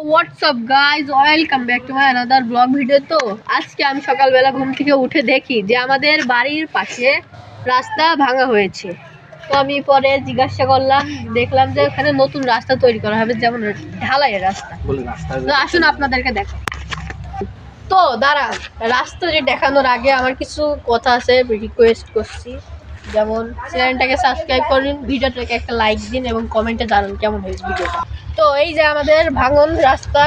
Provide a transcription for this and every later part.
WhatsApp guys, welcome back to my another blog video. তো আজকে আমি সকালবেলা ঘুম থেকে উঠে দেখি যে আমাদের বাড়ির পাশে রাস্তা ভাঙা হয়েছে। তো আমি পরে জিজ্ঞাসা করলাম, দেখলাম যে ওখানে নতুন রাস্তা তৈরি করা হবে, যেমন ঢালাইয়ের রাস্তা। তো আসুন আপনাদেরকে দেখো। তো দাঁড়া, রাস্তা যে দেখানোর আগে আমার কিছু কথা আছে, রিকোয়েস্ট করছি। যেমন চ্যানেলটাকে সাবস্ক্রাইব করুন, ভিডিওটাকে একটা লাইক দিন এবং কমেন্টে জানান কেমন হয়েছে ভিডিওটা। তো এই যে আমাদের ভাঙন রাস্তা,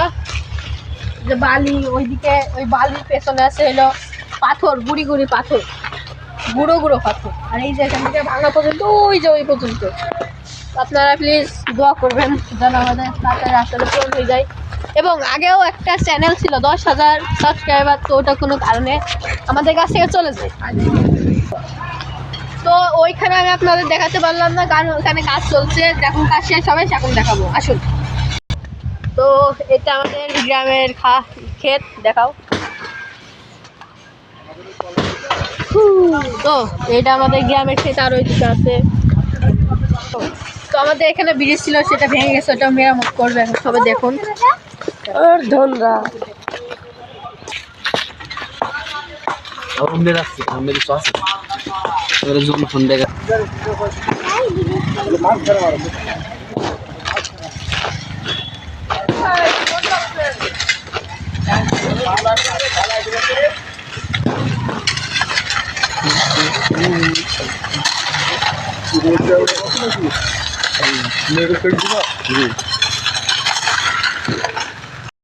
যে বালি ওইদিকে, ওই বালির পেছনে আছে হলো পাথর, গুড়ি গুড়ি পাথর, গুঁড়ো গুঁড়ো পাথর। আর এই যে এখান থেকে ভাঙা পর্যন্ত ওই যে ওই পর্যন্ত। আপনারা প্লিজ দোয়া করবেন যেন আমাদের তাড়াতাড়ি রাস্তাটা পূরণ হয়ে যায়। এবং আগেও একটা চ্যানেল ছিল 10,000 সাবস্ক্রাইবার, তো ওটা কোনো কারণে আমাদের কাছ থেকে চলে যায়। তো ওইখানে আমি আপনাদের দেখাতে পারলাম না, কারণ ওখানে কাজ চলছে। যখন কাজ শেষ হবে তখন দেখাবো, আসুন। তো এটা আমাদের গ্রামের ক্ষেত, দেখাও। তো এটা আমাদের গ্রামের ক্ষেত, আর ওইদিকে আছে। তো আমাদের এখানে ব্রিজ ছিল, সেটা ভেঙে গেছে, ওটা মেরামত করবে এখন, সবাই দেখুন। ধনরা